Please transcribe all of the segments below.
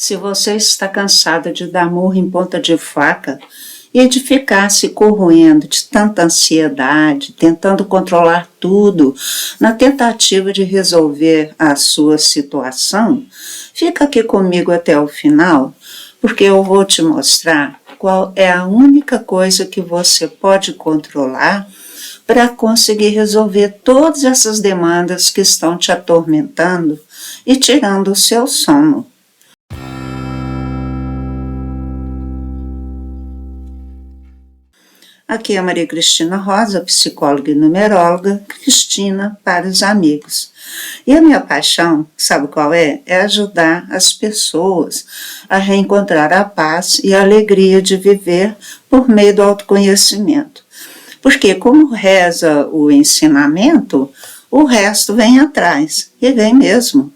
Se você está cansada de dar murro em ponta de faca e de ficar se corroendo de tanta ansiedade, tentando controlar tudo, na tentativa de resolver a sua situação, fica aqui comigo até o final, porque eu vou te mostrar qual é a única coisa que você pode controlar para conseguir resolver todas essas demandas que estão te atormentando e tirando o seu sono. Aqui é a Maria Cristina Rosa, psicóloga e numeróloga, Cristina para os amigos. E a minha paixão, sabe qual é? É ajudar as pessoas a reencontrar a paz e a alegria de viver por meio do autoconhecimento. Porque, como reza o ensinamento, o resto vem atrás, e vem mesmo.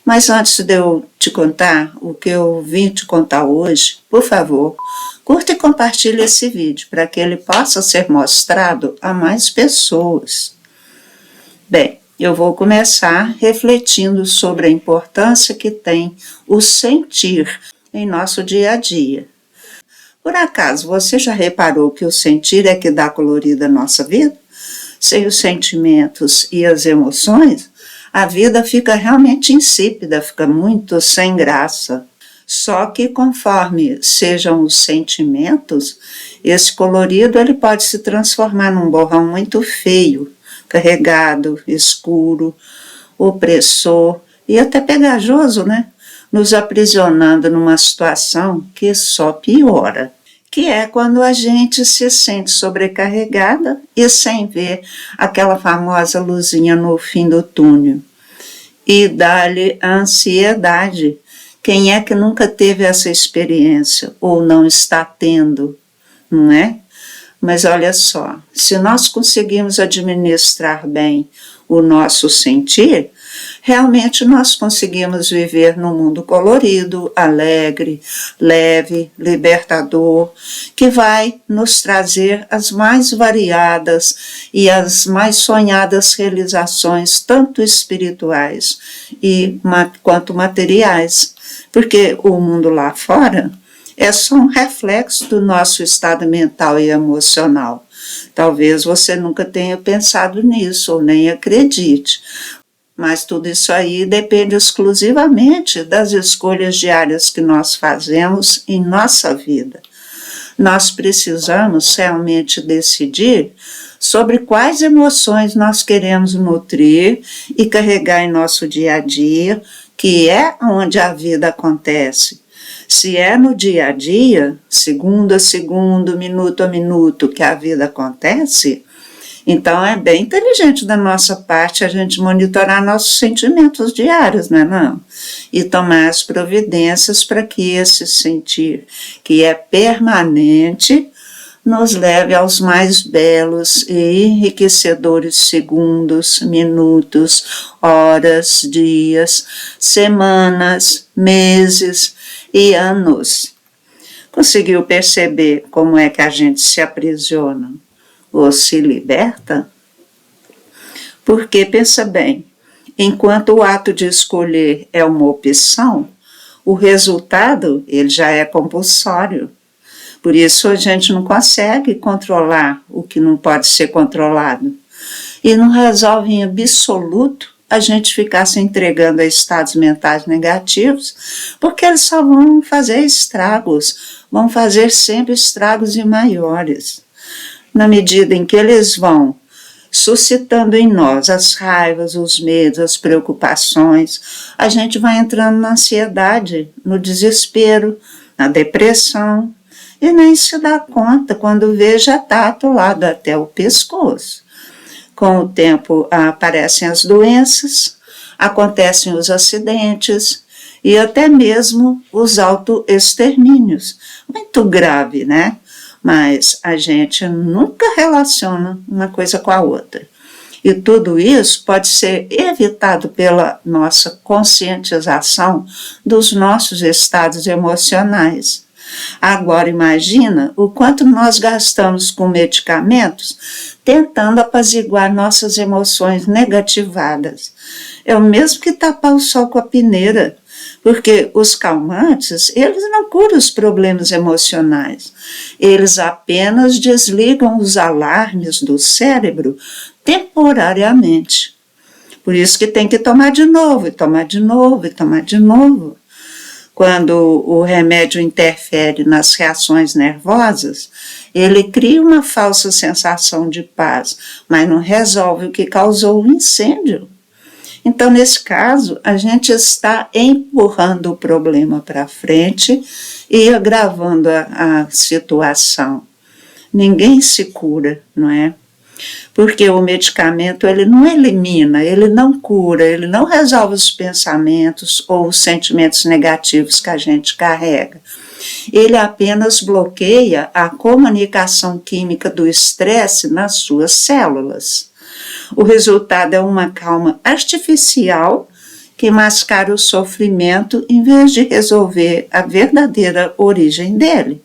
Mas antes de eu te contar o que eu vim te contar hoje, por favor, curta e compartilhe esse vídeo para que ele possa ser mostrado a mais pessoas. Bem, eu vou começar refletindo sobre a importância que tem o sentir em nosso dia a dia. Por acaso, você já reparou que o sentir é que dá colorida à nossa vida? Sem os sentimentos e as emoções, a vida fica realmente insípida, fica muito sem graça. Só que conforme sejam os sentimentos, esse colorido ele pode se transformar num borrão muito feio, carregado, escuro, opressor e até pegajoso, né? Nos aprisionando numa situação que só piora. Que é quando a gente se sente sobrecarregada e sem ver aquela famosa luzinha no fim do túnel. E dá-lhe a ansiedade. Quem é que nunca teve essa experiência ou não está tendo, não é? Mas olha só, se nós conseguimos administrar bem o nosso sentir, realmente nós conseguimos viver num mundo colorido, alegre, leve, libertador, que vai nos trazer as mais variadas e as mais sonhadas realizações, tanto espirituais quanto materiais, porque o mundo lá fora é só um reflexo do nosso estado mental e emocional. Talvez você nunca tenha pensado nisso ou nem acredite, mas tudo isso aí depende exclusivamente das escolhas diárias que nós fazemos em nossa vida. Nós precisamos realmente decidir sobre quais emoções nós queremos nutrir e carregar em nosso dia a dia, que é onde a vida acontece. Se é no dia a dia, segundo a segundo, minuto a minuto que a vida acontece, então é bem inteligente da nossa parte a gente monitorar nossos sentimentos diários, não é não? E tomar as providências para que esse sentir, que é permanente, nos leve aos mais belos e enriquecedores segundos, minutos, horas, dias, semanas, meses e anos. Conseguiu perceber como é que a gente se aprisiona ou se liberta? Porque, pensa bem, enquanto o ato de escolher é uma opção, o resultado ele já é compulsório. Por isso a gente não consegue controlar o que não pode ser controlado. E não resolve em absoluto a gente ficar se entregando a estados mentais negativos, porque eles só vão fazer estragos, vão fazer sempre estragos e maiores. Na medida em que eles vão suscitando em nós as raivas, os medos, as preocupações, a gente vai entrando na ansiedade, no desespero, na depressão, e nem se dá conta, quando vê já está atolado até o pescoço. Com o tempo aparecem as doenças, acontecem os acidentes e até mesmo os autoextermínios. Muito grave, né? Mas a gente nunca relaciona uma coisa com a outra. E tudo isso pode ser evitado pela nossa conscientização dos nossos estados emocionais. Agora imagina o quanto nós gastamos com medicamentos tentando apaziguar nossas emoções negativadas. É o mesmo que tapar o sol com a peneira, Porque os calmantes, eles não curam os problemas emocionais, eles apenas desligam os alarmes do cérebro temporariamente. Por isso que tem que tomar de novo, e tomar de novo, e tomar de novo. Quando o remédio interfere nas reações nervosas, ele cria uma falsa sensação de paz, mas não resolve o que causou o incêndio. Então, nesse caso, a gente está empurrando o problema para frente e agravando a situação. Ninguém se cura, não é? Porque o medicamento, ele não elimina, ele não cura, ele não resolve os pensamentos ou os sentimentos negativos que a gente carrega. Ele apenas bloqueia a comunicação química do estresse nas suas células. O resultado é uma calma artificial que mascara o sofrimento em vez de resolver a verdadeira origem dele.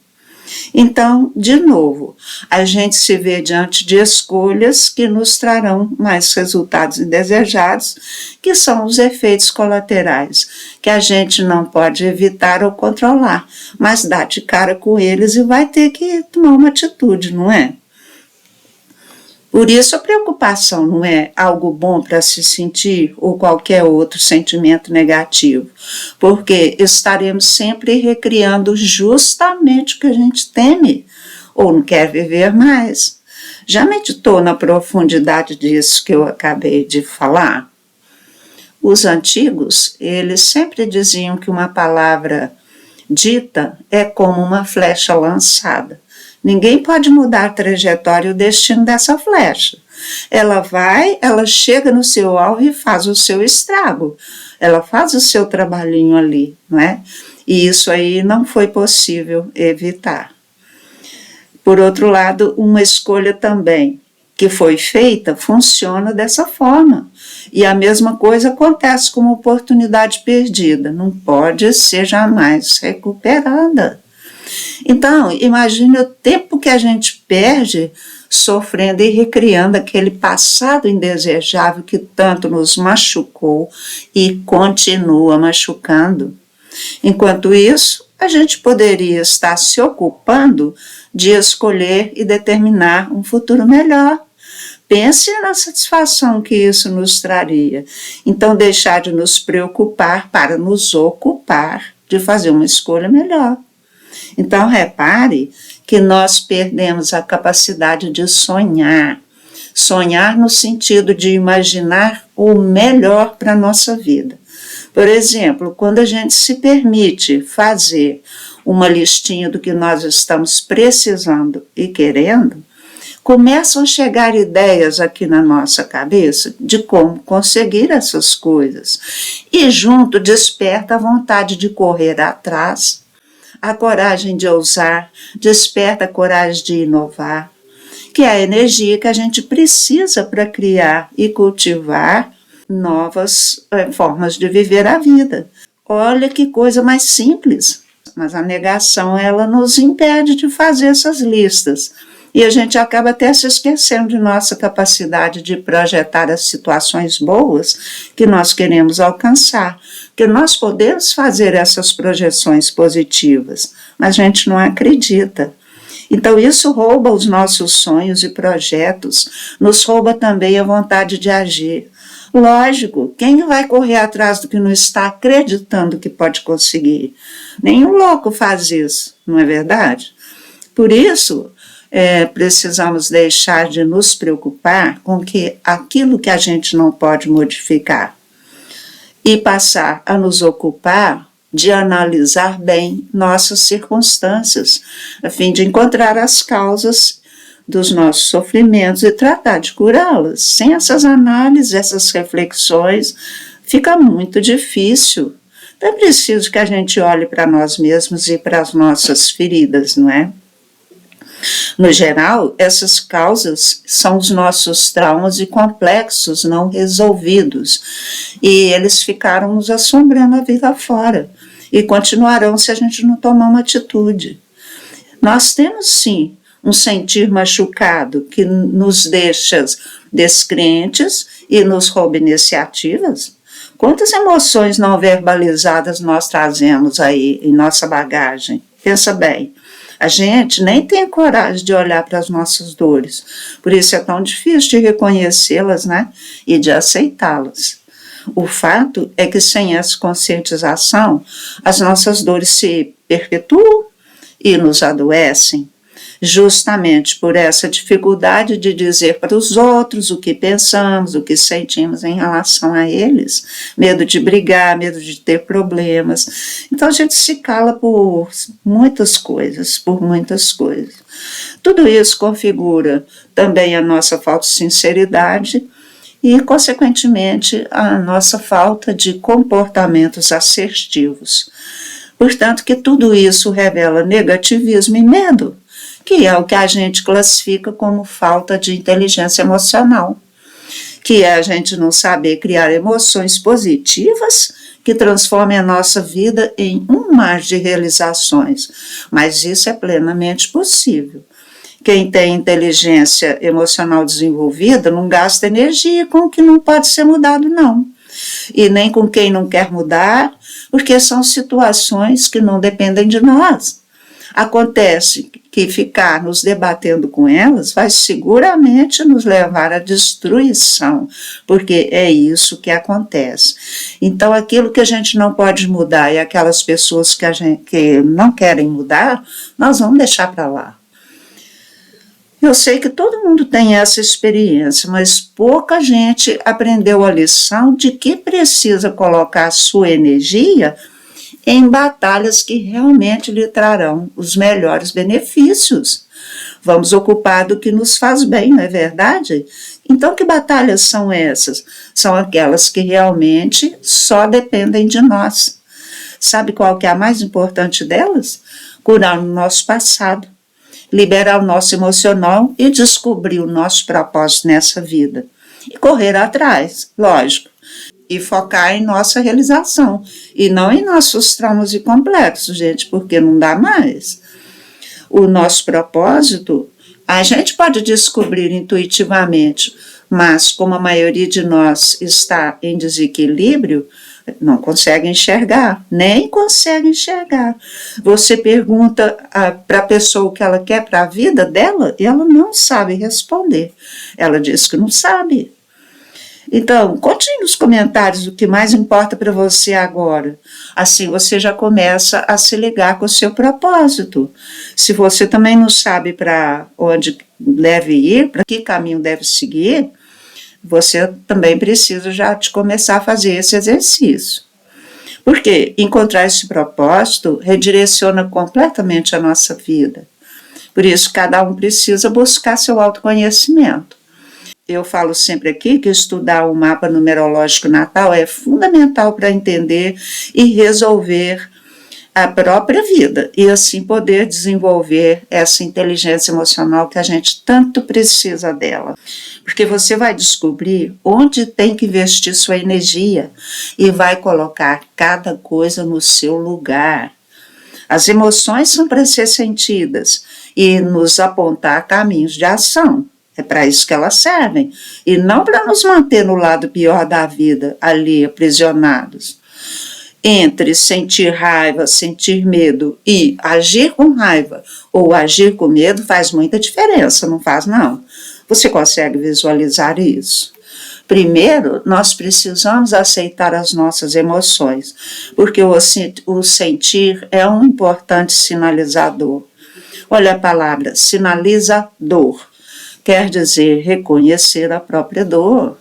Então, de novo, a gente se vê diante de escolhas que nos trarão mais resultados indesejados, que são os efeitos colaterais, que a gente não pode evitar ou controlar, mas dá de cara com eles e vai ter que tomar uma atitude, não é? Por isso, a preocupação não é algo bom para se sentir ou qualquer outro sentimento negativo, porque estaremos sempre recriando justamente o que a gente teme ou não quer viver mais. Já meditou na profundidade disso que eu acabei de falar? Os antigos, eles sempre diziam que uma palavra dita é como uma flecha lançada. Ninguém pode mudar a trajetória e o destino dessa flecha. Ela vai, ela chega no seu alvo e faz o seu estrago. Ela faz o seu trabalhinho ali, não é? E isso aí não foi possível evitar. Por outro lado, uma escolha também que foi feita funciona dessa forma. E a mesma coisa acontece com uma oportunidade perdida. Não pode ser jamais recuperada. Então, imagine o tempo que a gente perde sofrendo e recriando aquele passado indesejável que tanto nos machucou e continua machucando. Enquanto isso, a gente poderia estar se ocupando de escolher e determinar um futuro melhor. Pense na satisfação que isso nos traria. Então, deixar de nos preocupar para nos ocupar de fazer uma escolha melhor. Então, repare que nós perdemos a capacidade de sonhar. Sonhar no sentido de imaginar o melhor para a nossa vida. Por exemplo, quando a gente se permite fazer uma listinha do que nós estamos precisando e querendo, começam a chegar ideias aqui na nossa cabeça de como conseguir essas coisas. E junto desperta a vontade de correr atrás, a coragem de ousar, desperta a coragem de inovar, que é a energia que a gente precisa para criar e cultivar novas formas de viver a vida. Olha que coisa mais simples, mas a negação ela nos impede de fazer essas listas. E a gente acaba até se esquecendo de nossa capacidade de projetar as situações boas que nós queremos alcançar. Porque nós podemos fazer essas projeções positivas, mas a gente não acredita. Então isso rouba os nossos sonhos e projetos, nos rouba também a vontade de agir. Lógico, quem vai correr atrás do que não está acreditando que pode conseguir? Nenhum louco faz isso, não é verdade? Por isso, precisamos deixar de nos preocupar com aquilo que a gente não pode modificar e passar a nos ocupar de analisar bem nossas circunstâncias, a fim de encontrar as causas dos nossos sofrimentos e tratar de curá-las. Sem essas análises, essas reflexões, fica muito difícil. Então é preciso que a gente olhe para nós mesmos e para as nossas feridas, não é? No geral, essas causas são os nossos traumas e complexos não resolvidos, e eles ficaram nos assombrando a vida fora, e continuarão se a gente não tomar uma atitude. Nós temos, sim, um sentir machucado que nos deixa descrentes e nos rouba iniciativas. Quantas emoções não verbalizadas nós trazemos aí em nossa bagagem? Pensa bem, a gente nem tem coragem de olhar para as nossas dores, por isso é tão difícil de reconhecê-las, né? E de aceitá-las. O fato é que sem essa conscientização, as nossas dores se perpetuam e nos adoecem, justamente por essa dificuldade de dizer para os outros o que pensamos, o que sentimos em relação a eles, medo de brigar, medo de ter problemas. Então a gente se cala por muitas coisas, Tudo isso configura também a nossa falta de sinceridade e, consequentemente, a nossa falta de comportamentos assertivos. Portanto, que tudo isso revela negativismo e medo, que é o que a gente classifica como falta de inteligência emocional, que é a gente não saber criar emoções positivas que transformem a nossa vida em um mar de realizações, mas isso é plenamente possível. Quem tem inteligência emocional desenvolvida não gasta energia com o que não pode ser mudado, não. E nem com quem não quer mudar, porque são situações que não dependem de nós. Acontece que ficar nos debatendo com elas vai seguramente nos levar à destruição, porque é isso que acontece. Então, aquilo que a gente não pode mudar e aquelas pessoas que não querem mudar, nós vamos deixar para lá. Eu sei que todo mundo tem essa experiência, mas pouca gente aprendeu a lição de que precisa colocar a sua energia em batalhas que realmente lhe trarão os melhores benefícios. Vamos ocupar do que nos faz bem, não é verdade? Então, que batalhas são essas? São aquelas que realmente só dependem de nós. Sabe qual que é a mais importante delas? Curar o nosso passado, liberar o nosso emocional e descobrir o nosso propósito nessa vida. E correr atrás, lógico, e focar em nossa realização, e não em nossos traumas e complexos, gente, porque não dá mais. O nosso propósito, a gente pode descobrir intuitivamente, mas como a maioria de nós está em desequilíbrio, não consegue enxergar, nem consegue enxergar. Você pergunta para a pessoa o que ela quer para a vida dela, e ela não sabe responder. Ela diz que não sabe. Então, conte nos comentários o que mais importa para você agora. Assim você já começa a se ligar com o seu propósito. Se você também não sabe para onde deve ir, para que caminho deve seguir, você também precisa já de começar a fazer esse exercício. Porque encontrar esse propósito redireciona completamente a nossa vida. Por isso, cada um precisa buscar seu autoconhecimento. Eu falo sempre aqui que estudar o mapa numerológico natal é fundamental para entender e resolver a própria vida e assim poder desenvolver essa inteligência emocional que a gente tanto precisa dela. Porque você vai descobrir onde tem que investir sua energia e vai colocar cada coisa no seu lugar. As emoções são para ser sentidas e nos apontar caminhos de ação. É para isso que elas servem, e não para nos manter no lado pior da vida, ali aprisionados. Entre sentir raiva, sentir medo e agir com raiva ou agir com medo faz muita diferença, não faz não? Você consegue visualizar isso? Primeiro, nós precisamos aceitar as nossas emoções, porque o sentir é um importante sinalizador. Olha a palavra, sinalizador. Quer dizer reconhecer a própria dor.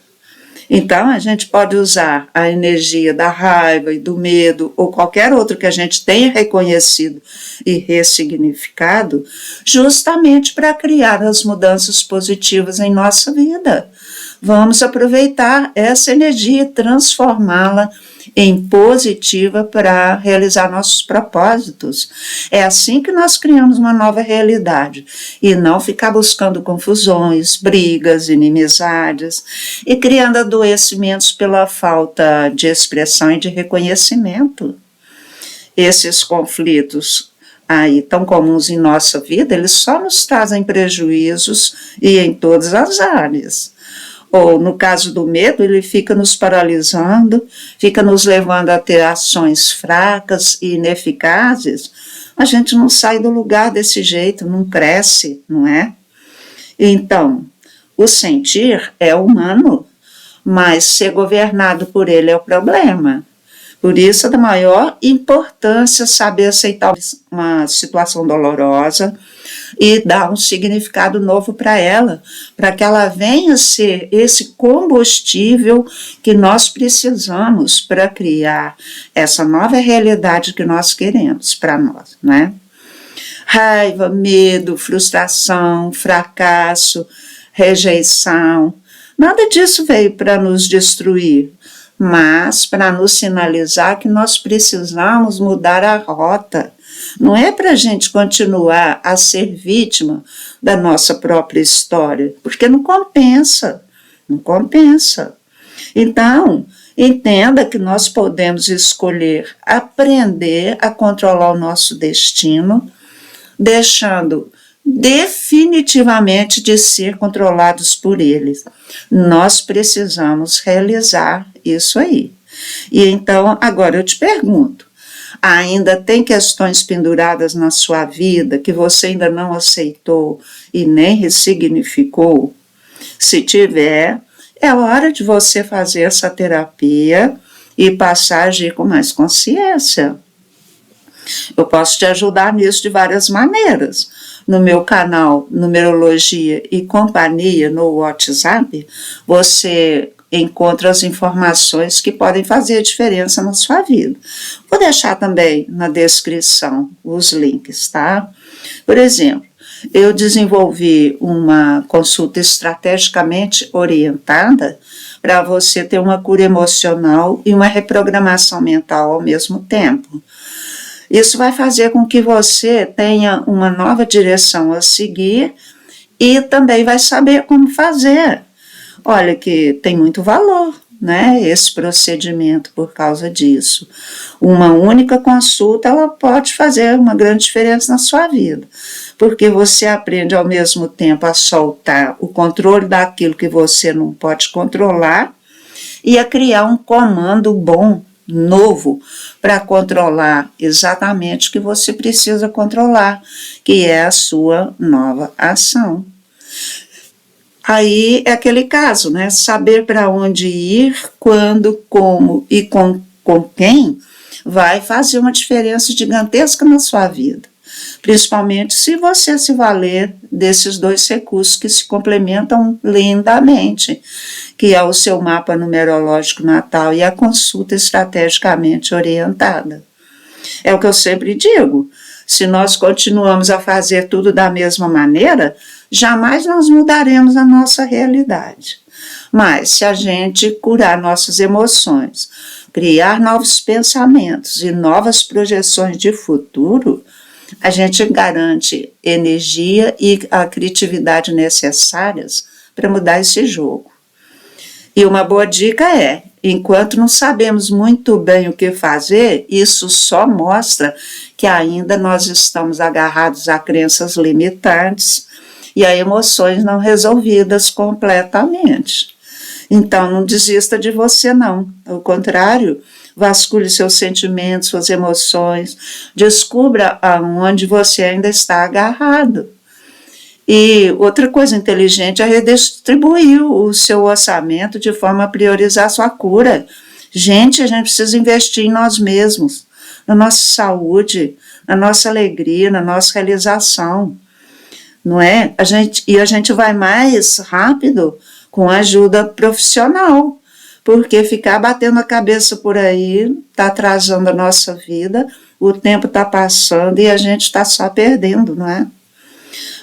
Então, a gente pode usar a energia da raiva e do medo, ou qualquer outro que a gente tenha reconhecido e ressignificado, justamente para criar as mudanças positivas em nossa vida. Vamos aproveitar essa energia e transformá-la em positiva para realizar nossos propósitos. É assim que nós criamos uma nova realidade e não ficar buscando confusões, brigas, inimizades e criando adoecimentos pela falta de expressão e de reconhecimento. Esses conflitos aí tão comuns em nossa vida, eles só nos trazem prejuízos e em todas as áreas. ou no caso do medo, ele fica nos paralisando, fica nos levando a ter ações fracas e ineficazes, a gente não sai do lugar desse jeito, não cresce, não é? Então, o sentir é humano, mas ser governado por ele é o problema. Por isso é da maior importância saber aceitar uma situação dolorosa e dar um significado novo para ela, para que ela venha ser esse combustível que nós precisamos para criar essa nova realidade que nós queremos para nós, né? Raiva, medo, frustração, fracasso, rejeição, nada disso veio para nos destruir, mas para nos sinalizar que nós precisamos mudar a rota. Não é para a gente continuar a ser vítima da nossa própria história, porque não compensa, não compensa. Então, entenda que nós podemos escolher aprender a controlar o nosso destino, deixando definitivamente de ser controlados por eles. Nós precisamos realizar isso aí. E então, agora eu te pergunto, ainda tem questões penduradas na sua vida que você ainda não aceitou e nem ressignificou? Se tiver, é hora de você fazer essa terapia e passar a agir com mais consciência. Eu posso te ajudar nisso de várias maneiras. No meu canal Numerologia e Companhia no WhatsApp, você encontra as informações que podem fazer a diferença na sua vida. Vou deixar também na descrição os links, tá? Por exemplo, eu desenvolvi uma consulta estrategicamente orientada para você ter uma cura emocional e uma reprogramação mental ao mesmo tempo. Isso vai fazer com que você tenha uma nova direção a seguir e também vai saber como fazer. Olha que tem muito valor, né, esse procedimento por causa disso. Uma única consulta, ela pode fazer uma grande diferença na sua vida, porque você aprende ao mesmo tempo a soltar o controle daquilo que você não pode controlar e a criar um comando bom, novo, para controlar exatamente o que você precisa controlar, que é a sua nova ação. Aí é aquele caso, né? Saber para onde ir, quando, como e com quem vai fazer uma diferença gigantesca na sua vida. Principalmente se você se valer desses dois recursos que se complementam lindamente, que é o seu mapa numerológico natal e a consulta estrategicamente orientada. É o que eu sempre digo, se nós continuamos a fazer tudo da mesma maneira, jamais nós mudaremos a nossa realidade. Mas se a gente curar nossas emoções, criar novos pensamentos e novas projeções de futuro, a gente garante energia e a criatividade necessárias para mudar esse jogo. E uma boa dica é, enquanto não sabemos muito bem o que fazer, isso só mostra que ainda nós estamos agarrados a crenças limitantes e a emoções não resolvidas completamente. Então, não desista de você, não. Ao contrário, vasculhe seus sentimentos, suas emoções, descubra aonde você ainda está agarrado. E outra coisa inteligente é redistribuir o seu orçamento de forma a priorizar a sua cura. Gente, a gente precisa investir em nós mesmos, na nossa saúde, na nossa alegria, na nossa realização, não é? A gente vai mais rápido com ajuda profissional, porque ficar batendo a cabeça por aí está atrasando a nossa vida, o tempo está passando e a gente está só perdendo, não é?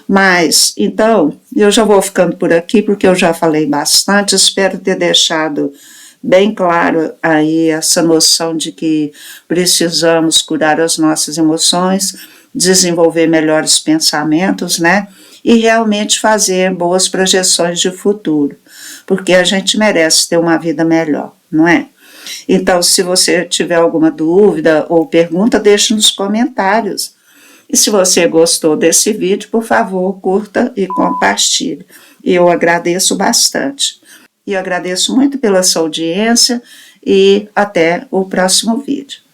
Mas, então, eu já vou ficando por aqui, porque eu já falei bastante, espero ter deixado bem claro aí essa noção de que precisamos curar as nossas emoções, desenvolver melhores pensamentos, né? E realmente fazer boas projeções de futuro, porque a gente merece ter uma vida melhor, não é? Então, se você tiver alguma dúvida ou pergunta, deixe nos comentários. E se você gostou desse vídeo, por favor, curta e compartilhe. Eu agradeço bastante. E eu agradeço muito pela sua audiência e até o próximo vídeo.